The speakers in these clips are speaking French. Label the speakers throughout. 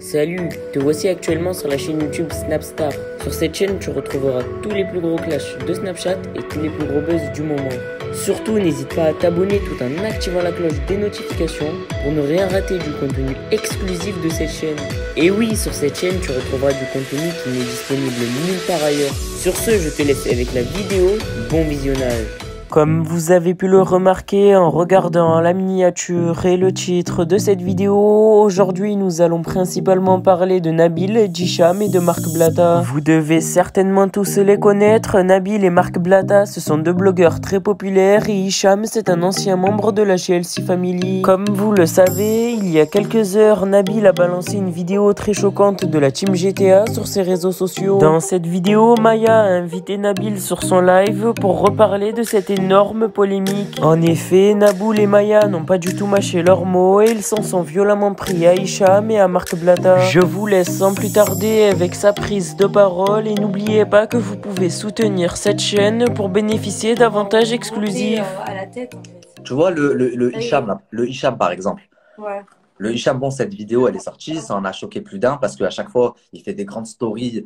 Speaker 1: Salut, te voici actuellement sur la chaîne YouTube Snapstar. Sur cette chaîne, tu retrouveras tous les plus gros clashs de Snapchat et tous les plus gros buzz du moment. Surtout, n'hésite pas à t'abonner tout en activant la cloche des notifications pour ne rien rater du contenu exclusif de cette chaîne. Et oui, sur cette chaîne, tu retrouveras du contenu qui n'est disponible nulle part ailleurs. Sur ce, je te laisse avec la vidéo. Bon visionnage. Comme vous avez pu le remarquer en regardant la miniature et le titre de cette vidéo, aujourd'hui nous allons principalement parler de Nabil, Djicham et de Marc Blatta. Vous devez certainement tous les connaître, Nabil et Marc Blatta ce sont deux blogueurs très populaires et Hicham c'est un ancien membre de la GLC Family. Comme vous le savez, il y a quelques heures, Nabil a balancé une vidéo très choquante de la team GTA sur ses réseaux sociaux. Dans cette vidéo, Maya a invité Nabil sur son live pour reparler de cette énorme polémique. En effet, Naboul et Maya n'ont pas du tout mâché leurs mots et ils s'en sont violemment pris à Hicham et à Marc Blatta. Je vous laisse sans plus tarder avec sa prise de parole et n'oubliez pas que vous pouvez soutenir cette chaîne pour bénéficier d'avantages exclusifs.
Speaker 2: À la tête, en fait.
Speaker 3: Tu vois, le Hicham, là, le Hicham, par exemple.
Speaker 2: Ouais.
Speaker 3: Le Hicham, bon, cette vidéo, elle est sortie, ça en a choqué plus d'un parce qu'à chaque fois, il fait des grandes stories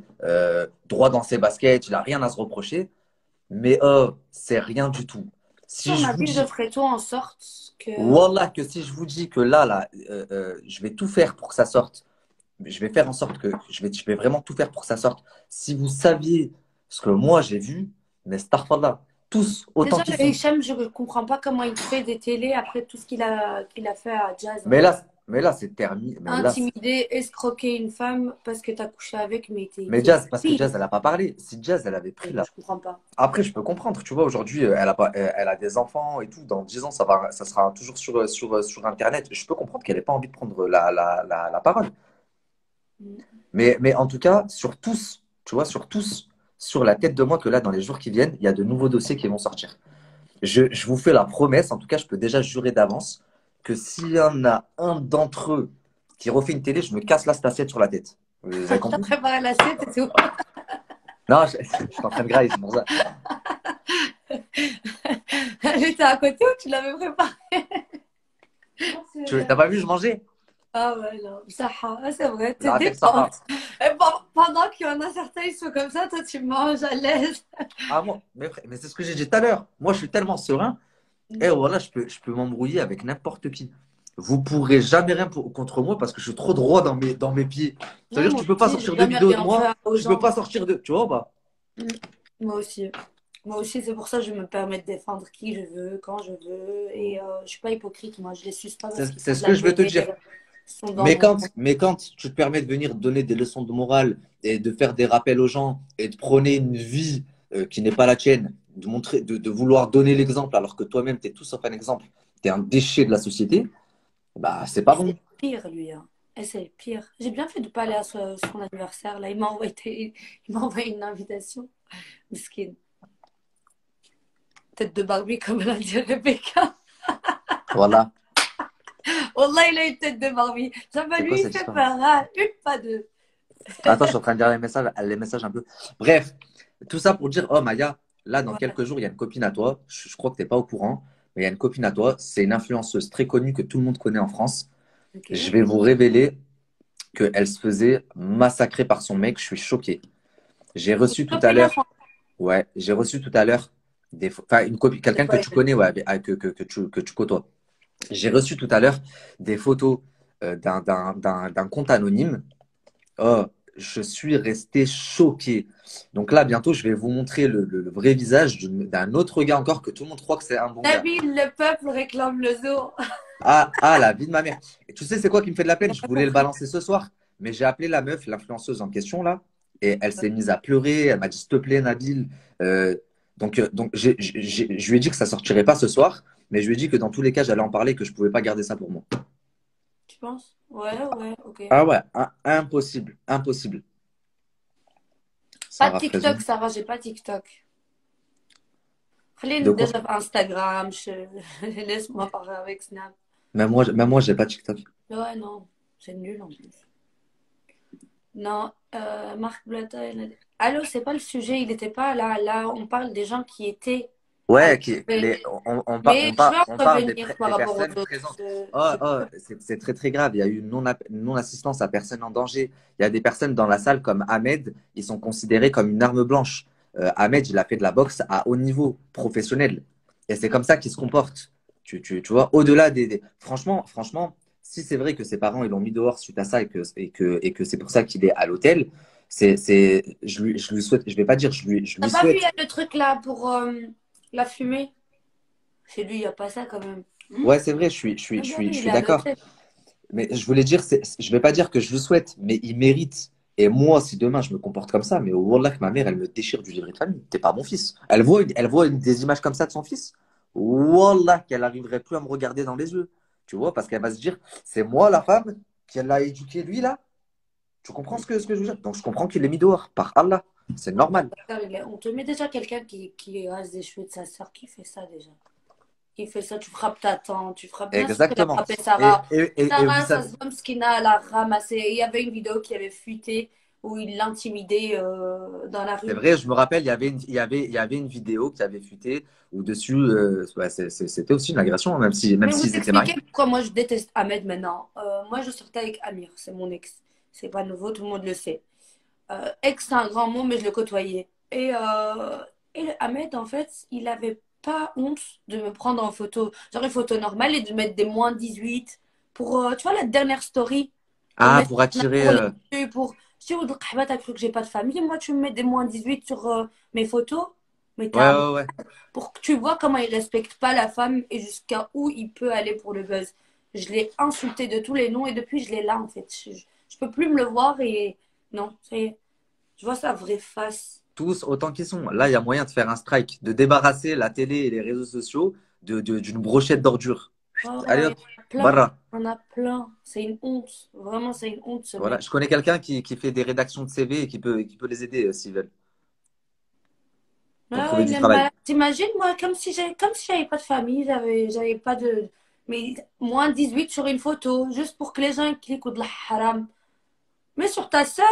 Speaker 3: droit dans ses baskets, il n'a rien à se reprocher. Mais c'est rien du tout. Si je vous dis,
Speaker 2: je ferai tout en sorte que.
Speaker 3: Wallah, que si je vous dis que là, je vais tout faire pour que ça sorte, je vais faire en sorte que je vais vraiment tout faire pour que ça sorte. Si vous saviez ce que moi j'ai vu, mais starfallah, tous autant
Speaker 2: Déjà,
Speaker 3: qu'ils
Speaker 2: le
Speaker 3: sont.
Speaker 2: Hicham, je ne comprends pas comment il fait des télés après tout ce qu'il a fait à Jazz.
Speaker 3: Mais là, c'est terminé.
Speaker 2: Intimider, escroquer une femme parce que tu as couché avec, mais t'es.
Speaker 3: Mais Jazz, parce que Jazz, elle n'a pas parlé. Si Jazz, elle avait pris là.
Speaker 2: Je comprends pas.
Speaker 3: Après, je peux comprendre. Tu vois, aujourd'hui, elle a des enfants et tout. Dans 10 ans, ça sera toujours sur Internet. Je peux comprendre qu'elle n'ait pas envie de prendre la parole. Mais en tout cas, sur tous, tu vois, sur tous, sur la tête de moi que là, dans les jours qui viennent, il y a de nouveaux dossiers qui vont sortir. Je vous fais la promesse, en tout cas, je peux déjà jurer d'avance que s'il y en a un d'entre eux qui refait une télé, je me casse cette assiette sur la tête. Vous avez compris?
Speaker 2: Préparer l'assiette et tout.
Speaker 3: Non, je suis en train de grailler, c'est pour ça.
Speaker 2: J'étais à côté ou tu l'avais préparé?
Speaker 3: Tu n'as pas vu, je mangeais?
Speaker 2: Ah ouais, non. C'est vrai, t'es
Speaker 3: La tête, ça
Speaker 2: détente.
Speaker 3: part.
Speaker 2: Et pendant qu'il y en a certains, ils sont comme ça, toi tu manges à l'aise.
Speaker 3: Ah, moi, mais c'est ce que j'ai dit tout à l'heure. Moi, je suis tellement serein. Et voilà, je peux m'embrouiller avec n'importe qui. Vous pourrez jamais rien contre moi parce que je suis trop droit dans mes pieds. C'est-à-dire que tu peux pas sortir de vidéo de moi, je peux pas sortir de. Tu vois, bah.
Speaker 2: Moi aussi. Moi aussi, c'est pour ça que je me permets de défendre qui je veux, quand je veux. Et je suis pas hypocrite, moi, je les suce pas.
Speaker 3: C'est ce que je veux te dire. Mais quand tu te permets de venir donner des leçons de morale et de faire des rappels aux gens et de prôner une vie qui n'est pas la tienne, de vouloir donner l'exemple alors que toi-même, tu es tout sauf un exemple, tu es un déchet de la société, bah, c'est pas bon.
Speaker 2: C'est pire, lui. Hein. Et c'est pire. J'ai bien fait de pas aller à son anniversaire. Là, il m'a envoyé une invitation. Mesquine. Tête de Barbie, comme elle a dit Rebecca.
Speaker 3: Voilà.
Speaker 2: Wallah, il a une tête de Barbie. Ça va lui fait peur. Hein. Une, pas deux.
Speaker 3: Attends, je suis en train de lire les messages un peu. Bref, tout ça pour dire, oh Maya, là, dans quelques jours, il y a une copine à toi. Je crois que tu n'es pas au courant, mais il y a une copine à toi. C'est une influenceuse très connue que tout le monde connaît en France. Okay. Je vais vous révéler qu'elle se faisait massacrer par son mec. Je suis choqué. J'ai reçu tout à l'heure. Ouais, j'ai reçu tout à l'heure quelqu'un que tu connais, ouais, que tu côtoies. J'ai reçu tout à l'heure des photos d'un compte anonyme. Oh, je suis resté choqué. Donc là, bientôt, je vais vous montrer le vrai visage d'un autre gars encore que tout le monde croit que c'est un bon gars.
Speaker 2: Nabil, le peuple réclame le zoo.
Speaker 3: La vie de ma mère. Et tu sais, c'est quoi qui me fait de la peine? Je voulais le balancer ce soir, mais j'ai appelé la meuf, l'influenceuse en question là, et elle s'est mise à pleurer. Elle m'a dit, s'il te plaît, Nabil. Donc je lui ai dit que ça sortirait pas ce soir, mais je lui ai dit que dans tous les cas, j'allais en parler, que je pouvais pas garder ça pour moi.
Speaker 2: Tu penses? Ouais, ok.
Speaker 3: Ah ouais, impossible, impossible.
Speaker 2: Pas de TikTok, Sarah, j'ai pas TikTok. Déjà sur Instagram, laisse-moi parler avec Snap.
Speaker 3: Même moi, j'ai pas TikTok.
Speaker 2: Ouais, non, c'est nul en plus. Non, Marc Blatta. Allô, c'est pas le sujet, il n'était pas là. Là, on parle des gens qui étaient
Speaker 3: Ouais,
Speaker 2: Mais,
Speaker 3: on
Speaker 2: mais je vais en
Speaker 3: parle
Speaker 2: revenir par
Speaker 3: des
Speaker 2: rapport aux
Speaker 3: personnes
Speaker 2: autres.
Speaker 3: présentes. Oh, oh, c'est très très grave. Il y a eu une non-assistance à personne en danger. Il y a des personnes dans la salle comme Ahmed, ils sont considérés comme une arme blanche. Ahmed, il a fait de la boxe à haut niveau, professionnel. Et c'est comme ça qu'il se comporte. Tu vois, au-delà franchement, si c'est vrai que ses parents ils l'ont mis dehors suite à ça et que c'est pour ça qu'il est à l'hôtel, je lui souhaite, je vais pas dire, je
Speaker 2: T'as
Speaker 3: lui
Speaker 2: pas vu, il y
Speaker 3: souhaite.
Speaker 2: a le truc là pour la fumée? Chez lui, il n'y a pas ça quand même.
Speaker 3: Ouais, c'est vrai,
Speaker 2: Ah bah
Speaker 3: je
Speaker 2: oui, il
Speaker 3: suis
Speaker 2: est à
Speaker 3: d'accord.
Speaker 2: l'hôtel.
Speaker 3: Mais je voulais dire, je vais pas dire que je le souhaite, mais il mérite. Et moi, si demain je me comporte comme ça, mais au Wallah que ma mère, elle me déchire du livret de famille. T'es pas mon fils. Elle voit des images comme ça de son fils. Wallah qu'elle arriverait plus à me regarder dans les yeux. Tu vois, parce qu'elle va se dire, c'est moi la femme qui l'a éduqué lui là. Tu comprends ce que je veux dire? Donc je comprends qu'il l'ait mis dehors, par Allah. C'est normal.
Speaker 2: On te met déjà quelqu'un qui rase des cheveux de sa soeur qui fait ça déjà. Qui fait ça, tu frappes ta tante, tu frappes. Bien sûr qu'elle a
Speaker 3: Exactement.
Speaker 2: frappé Sarah.
Speaker 3: Et vous
Speaker 2: Sarah, ça
Speaker 3: savez,
Speaker 2: se voit, Mskina, elle a ramassé. Il y avait une vidéo qui avait fuité où il l'intimidait dans la
Speaker 3: c'est
Speaker 2: rue.
Speaker 3: vrai, je me rappelle, il y avait une vidéo qui avait fuité où dessus, ouais, c'était aussi une agression,
Speaker 2: Je
Speaker 3: même
Speaker 2: vais vous
Speaker 3: s'ils étaient mariés.
Speaker 2: expliquer pourquoi moi je déteste Ahmed maintenant. Moi, je sortais avec Amir, c'est mon ex. C'est pas nouveau, tout le monde le sait. Ex, c'est un grand mot, mais je le côtoyais. Et Ahmed, en fait, il avait pas honte de me prendre en photo. Genre une photo normale et de mettre des -18 pour, tu vois, la dernière story, pour
Speaker 3: Ah,
Speaker 2: mettre
Speaker 3: pour attirer.
Speaker 2: pour les dessus, pour... Je dis, t'as cru que j'ai pas de famille, moi, tu me mets des -18 sur mes photos? Mais
Speaker 3: Ouais,
Speaker 2: t'as
Speaker 3: ouais, ouais.
Speaker 2: pour que tu vois comment il respecte pas la femme et jusqu'à où il peut aller pour le buzz. Je l'ai insulté de tous les noms et depuis je l'ai là en fait. Je peux plus me le voir et non, ça y est. Je vois sa vraie face.
Speaker 3: Tous autant qu'ils sont. Là, il y a moyen de faire un strike, de débarrasser la télé et les réseaux sociaux d'une brochette d'ordures.
Speaker 2: Oh,
Speaker 3: Allez
Speaker 2: il y
Speaker 3: hop,
Speaker 2: en a plein.
Speaker 3: barra.
Speaker 2: Il y en a plein. C'est une honte. Vraiment, c'est une honte ce
Speaker 3: Voilà.
Speaker 2: mec.
Speaker 3: Je connais quelqu'un qui fait des rédactions de CV et qui peut les aider s'ils veulent pour
Speaker 2: Ah,
Speaker 3: trouver
Speaker 2: il
Speaker 3: du
Speaker 2: est
Speaker 3: travail.
Speaker 2: malade. T'imagines, moi, comme si j'avais pas de famille, j'avais pas de. Mais -18 sur une photo, juste pour que les gens cliquent ou de la haram. Mais sur ta sœur,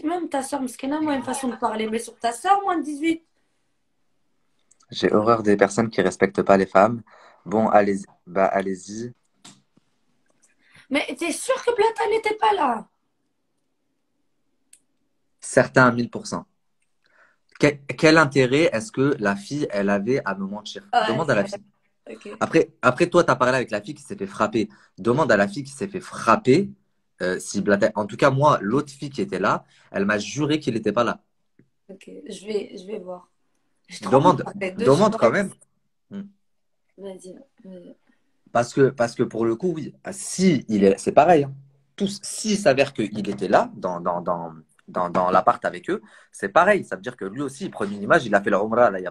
Speaker 2: même ta sœur, Mskina, moi, une façon de parler. Mais sur ta sœur, -18.
Speaker 3: J'ai horreur des personnes qui respectent pas les femmes. Bon, allez-y. Bah, allez-y.
Speaker 2: Mais t'es sûr que Plata n'était pas là?
Speaker 3: Certains à 1000%. Quel intérêt est-ce que la fille, elle avait à me mentir?
Speaker 2: Ouais,
Speaker 3: Demande à la fille.
Speaker 2: ok.
Speaker 3: Après, toi, tu as parlé avec la fille qui s'est fait frapper. Demande à la fille qui s'est fait frapper si En tout cas, moi, l'autre fille qui était là, elle m'a juré qu'il n'était pas là.
Speaker 2: Ok, je vais voir. J'ai trop envie de
Speaker 3: Demande,
Speaker 2: voir les deux, je sais
Speaker 3: demande
Speaker 2: pas.
Speaker 3: quand même. Hmm.
Speaker 2: Vas-y, vas-y.
Speaker 3: Parce que pour le coup, oui, si c'est pareil, hein. Tous, s'il s'avère qu'il était là, dans l'appart avec eux, c'est pareil. Ça veut dire que lui aussi, il prenait une image, il a fait la Umrah, là, il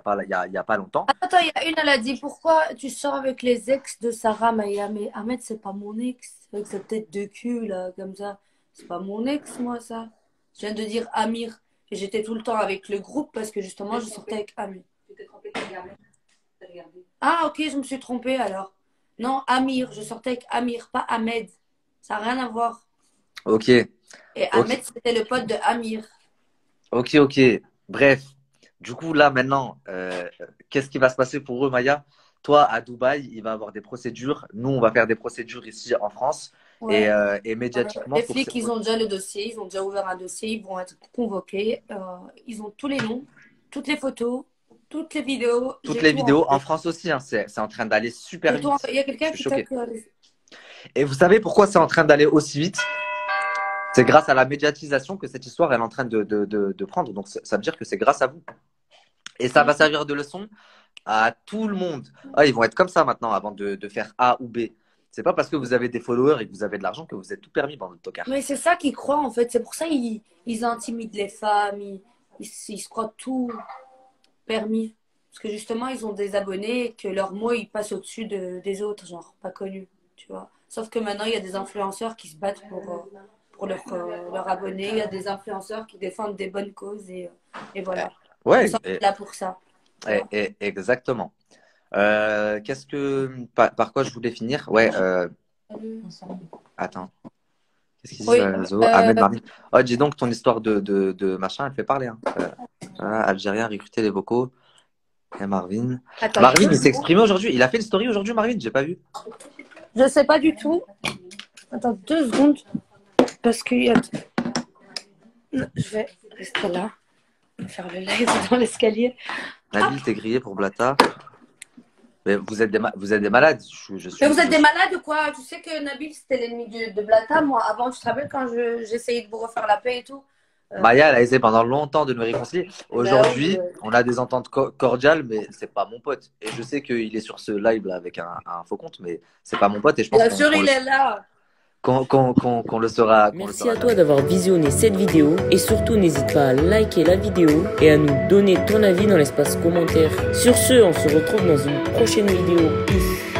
Speaker 3: y a pas longtemps.
Speaker 2: Attends, il y a une, elle a dit pourquoi tu sors avec les ex de Sarah Maya? Mais Ahmed, c'est pas mon ex. Avec sa tête de cul, là, comme ça. C'est pas mon ex, moi, ça. Je viens de dire Amir. Et j'étais tout le temps avec le groupe parce que justement, je sortais avec Amir. Tu t'es trompée, t'as regardé. Ah, ok, je me suis trompée alors. Non, Amir. Je sortais avec Amir, pas Ahmed. Ça n'a rien à voir.
Speaker 3: Ok,
Speaker 2: Et
Speaker 3: ok,
Speaker 2: Ahmed, c'était le pote de Amir.
Speaker 3: ok. Bref, du coup, là, maintenant, qu'est-ce qui va se passer pour eux, Maya? Toi, à Dubaï, il va y avoir des procédures. Nous, on va faire des procédures ici en France.
Speaker 2: Ouais.
Speaker 3: Et médiatiquement,
Speaker 2: Les flics, ils ont déjà le dossier, ils ont déjà ouvert un dossier, ils vont être convoqués. Ils ont tous les noms, toutes les photos, toutes les vidéos.
Speaker 3: toutes
Speaker 2: J'ai
Speaker 3: les
Speaker 2: tout
Speaker 3: vidéos en
Speaker 2: envoyé.
Speaker 3: France aussi, hein, c'est en train d'aller super
Speaker 2: J'ai tout
Speaker 3: vite.
Speaker 2: envoyé. Il y a
Speaker 3: Je
Speaker 2: quelqu'un
Speaker 3: suis
Speaker 2: qui
Speaker 3: choqué.
Speaker 2: tape.
Speaker 3: Et vous savez pourquoi c'est en train d'aller aussi vite? C'est grâce à la médiatisation que cette histoire elle est en train de prendre. Donc, ça veut dire que c'est grâce à vous. Et ça va servir de leçon à tout le monde. Ah, ils vont être comme ça maintenant avant de faire A ou B. C'est pas parce que vous avez des followers et que vous avez de l'argent que vous êtes tout permis, bande de tocards.
Speaker 2: Mais c'est ça qu'ils croient en fait. C'est pour ça ils intimident les femmes, ils se croient tout permis. Parce que justement, ils ont des abonnés et que leurs mots ils passent au-dessus des autres, genre pas connus, tu vois. Sauf que maintenant, il y a des influenceurs qui se battent pour leurs abonnés. Il y a des influenceurs qui défendent des bonnes causes et
Speaker 3: Eh,
Speaker 2: voilà. Nous
Speaker 3: Ouais,
Speaker 2: sommes là pour ça, tu vois.
Speaker 3: exactement. Par quoi je voulais finir? Ouais, attends. Qu'est-ce qu'ils disent
Speaker 2: Oui,
Speaker 3: sur les réseaux? Ahmed Marni. Oh, dis donc, ton histoire de machin, elle fait parler, hein. Algérien, recruter les vocaux. Et Marvin.
Speaker 2: Attends,
Speaker 3: Marvin, il s'est exprimé aujourd'hui. Il a fait une story aujourd'hui, Marvin? J'ai pas vu.
Speaker 2: je sais pas du tout. Attends 2 secondes. Parce qu'il y a... Je vais rester là. Faire le live dans l'escalier.
Speaker 3: Nabil, t'es grillé pour Blata. Mais vous êtes des malades.
Speaker 2: Mais vous êtes des malades ou quoi? Tu sais que Nabil, c'était l'ennemi de Blata. Moi, avant, tu te rappelles quand j'essayais de vous refaire la paix et tout?
Speaker 3: Maya, elle a essayé pendant longtemps de nous réconcilier. Aujourd'hui, on a des ententes cordiales, mais c'est pas mon pote. Et je sais qu'il est sur ce live là avec un faux compte, mais c'est pas mon pote. Et je pense
Speaker 2: bien sûr, il est là.
Speaker 3: qu'on le saura.
Speaker 1: Merci à toi d'avoir visionné cette vidéo et surtout n'hésite pas à liker la vidéo et à nous donner ton avis dans l'espace commentaire. Sur ce, on se retrouve dans une prochaine vidéo. Peace.